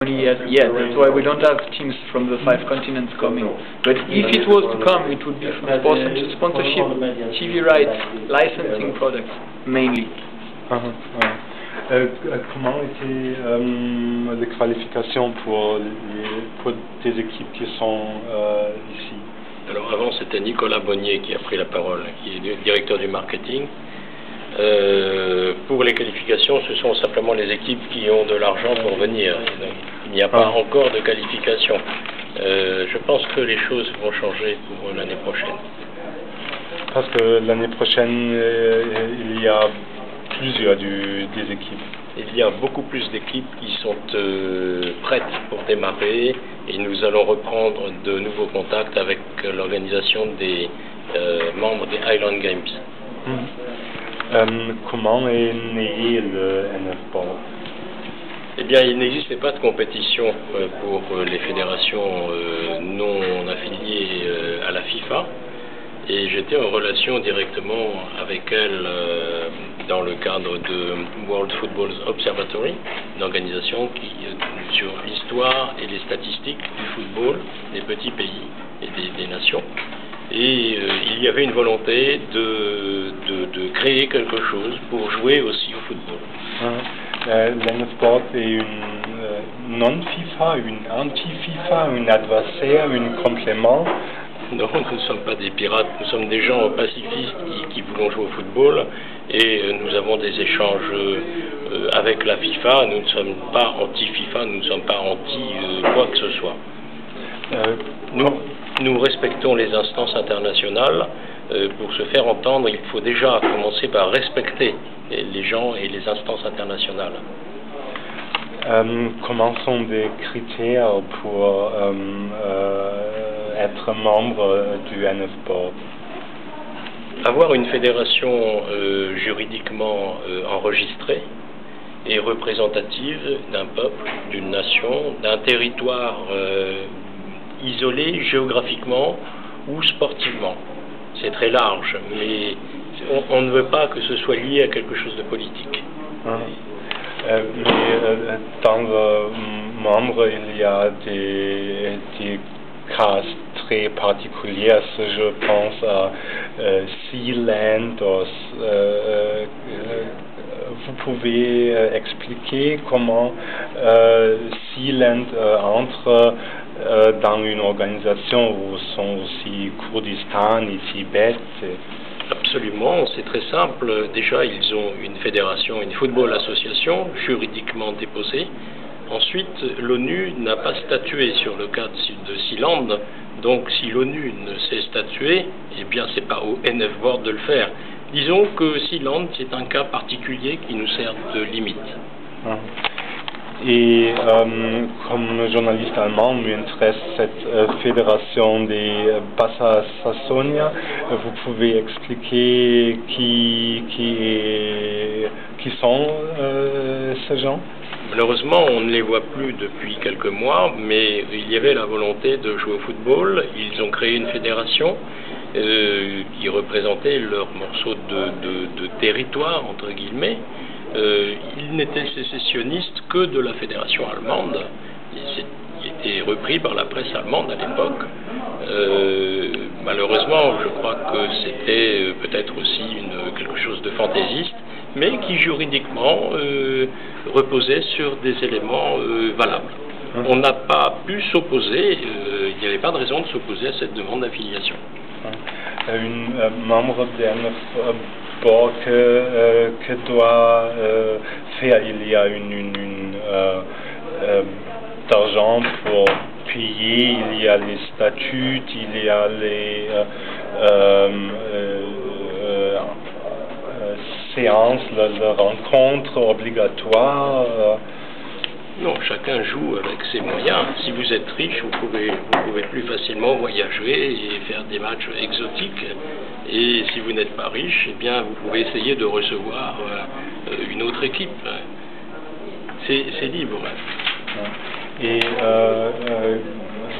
yet. That's why we don't have teams from the 5 continents coming. But if it was to come, it would be from sponsorship, TV rights, licensing products, mainly. Comment étaient les qualifications pour des équipes qui sont ici? Alors avant, c'était Nicolas Bonnier qui a pris la parole, qui est le directeur du marketing. Pour les qualifications, ce sont simplement les équipes qui ont de l'argent pour venir. Il n'y a pas encore de qualification. Je pense que les choses vont changer pour l'année prochaine. Parce que l'année prochaine, il y a plusieurs des équipes. Il y a beaucoup plus d'équipes qui sont prêtes pour démarrer et nous allons reprendre de nouveaux contacts avec l'organisation des membres des Highland Games. Comment est né le NF Ball? Eh bien, il n'existait pas de compétition pour les fédérations non affiliées à la FIFA. Et j'étais en relation directement avec elle dans le cadre de World Football Observatory, une organisation qui sur l'histoire et les statistiques du football des petits pays et des nations. Et il y avait une volonté de créer quelque chose pour jouer aussi au football. L'N-Sport est une non-FIFA, une anti-FIFA, un adversaire, un complément. Non, nous ne sommes pas des pirates, nous sommes des gens pacifistes qui voulons jouer au football et nous avons des échanges avec la FIFA. Nous ne sommes pas anti-FIFA, nous ne sommes pas anti-quoi que ce soit. Nous respectons les instances internationales. Pour se faire entendre, il faut déjà commencer par respecter les gens et les instances internationales. Comment sont des critères pour être membre du NF Board? Avoir une fédération juridiquement enregistrée et représentative d'un peuple, d'une nation, d'un territoire isolé géographiquement ou sportivement. C'est très large, mais on ne veut pas que ce soit lié à quelque chose de politique. Mais dans le membre, il y a des cas très particuliers. Je pense à Sealand. Vous pouvez expliquer comment Sealand entre dans une organisation où sont aussi Kurdistan et Tibet? Absolument, c'est très simple. Déjà, ils ont une fédération, une football association juridiquement déposée. Ensuite, l'ONU n'a pas statué sur le cas de Sealand. Donc, si l'ONU ne sait statuer, eh bien, c'est pas au NF Board de le faire. Disons que Sealand, c'est un cas particulier qui nous sert de limite. Et comme journaliste allemand, m'intéresse cette fédération des Bassa Sassonia. Vous pouvez expliquer qui sont ces gens? Malheureusement, on ne les voit plus depuis quelques mois, mais il y avait la volonté de jouer au football. Ils ont créé une fédération qui représentait leur morceau de territoire, entre guillemets. Ils n'étaient sécessionnistes que de la fédération allemande. Il était repris par la presse allemande à l'époque. Malheureusement, je crois que c'était peut-être aussi quelque chose de fantaisiste, mais qui juridiquement reposait sur des éléments valables. On n'a pas pu s'opposer, il n'y avait pas de raison de s'opposer à cette demande d'affiliation. Un membre de NF Board que doit faire, il y a d'argent pour payer, il y a les statuts, il y a les séances, les rencontres obligatoires. Non, chacun joue avec ses moyens. Si vous êtes riche, vous pouvez plus facilement voyager et faire des matchs exotiques. Et si vous n'êtes pas riche, eh bien, vous pouvez essayer de recevoir une autre équipe. C'est libre. Et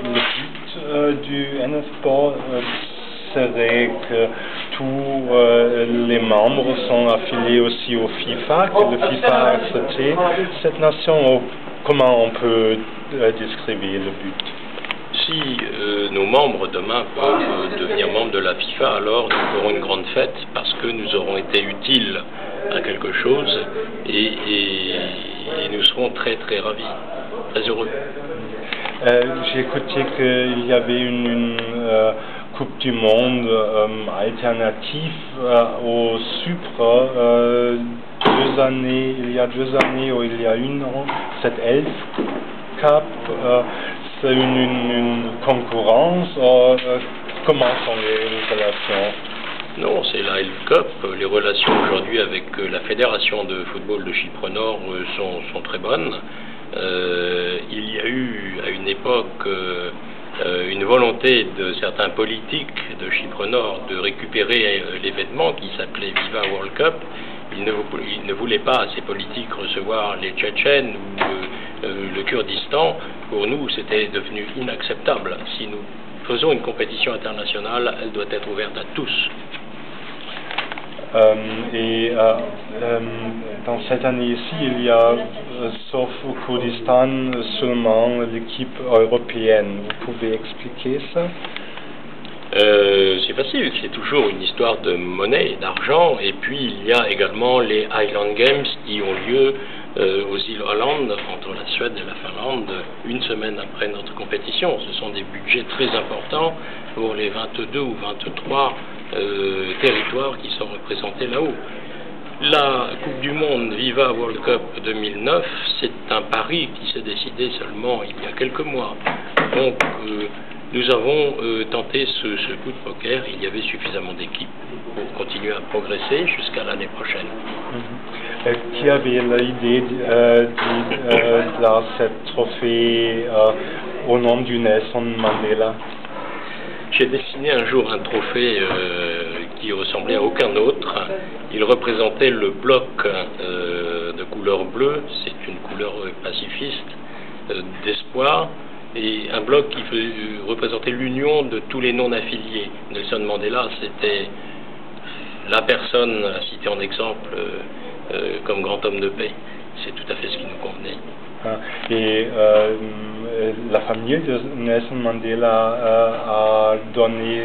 le but du NF Board serait que tous les membres sont affiliés aussi au FIFA, que le FIFA a accepté cette nation comment on peut décrire le but? Si nos membres demain peuvent devenir membres de la FIFA, alors nous ferons une grande fête parce que nous aurons été utiles à quelque chose et nous serons très très ravis, très heureux. J'ai écouté qu'il y avait une Coupe du Monde alternative au Sucre il y a 2 années ou il y a 1 an, cette Elf Cup. C'est une concurrence. Comment sont les relations? Non, c'est la Elf Cup. Les relations aujourd'hui avec la Fédération de football de Chypre Nord sont très bonnes. Il y a eu à une époque une volonté de certains politiques de Chypre Nord de récupérer l'événement qui s'appelait Viva World Cup. Ils ne voulaient pas, ces politiques, recevoir les Tchétchènes ou le Kurdistan. Pour nous, c'était devenu inacceptable. Si nous faisons une compétition internationale, elle doit être ouverte à tous. Dans cette année-ci, il y a, sauf au Kurdistan, seulement l'équipe européenne. Vous pouvez expliquer ça? C'est facile, c'est toujours une histoire de monnaie et d'argent, et puis il y a également les Highland Games qui ont lieu aux îles Åland, entre la Suède et la Finlande, 1 semaine après notre compétition. Ce sont des budgets très importants pour les 22 ou 23 territoires qui sont représentés là-haut. La Coupe du Monde Viva World Cup 2009, c'est un pari qui s'est décidé seulement il y a quelques mois. Donc, nous avons tenté ce coup de poker. Il y avait suffisamment d'équipes pour continuer à progresser jusqu'à l'année prochaine. Qui avait l'idée de cette trophée au nom du Nelson Mandela? J'ai dessiné un jour un trophée qui ressemblait à aucun autre. Il représentait le bloc de couleur bleue, c'est une couleur pacifiste, d'espoir, et un bloc qui représentait l'union de tous les non-affiliés. Nelson Mandela, c'était la personne à citer en exemple comme grand homme de paix. C'est tout à fait ce qui nous convenait. Et la famille de Nelson Mandela a donné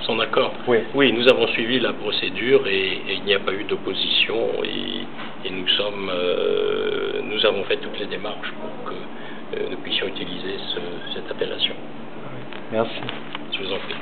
son accord. Oui. Oui, nous avons suivi la procédure et il n'y a pas eu d'opposition et nous avons fait toutes les démarches pour que nous puissions utiliser cette appellation. Merci. Je vous en prie.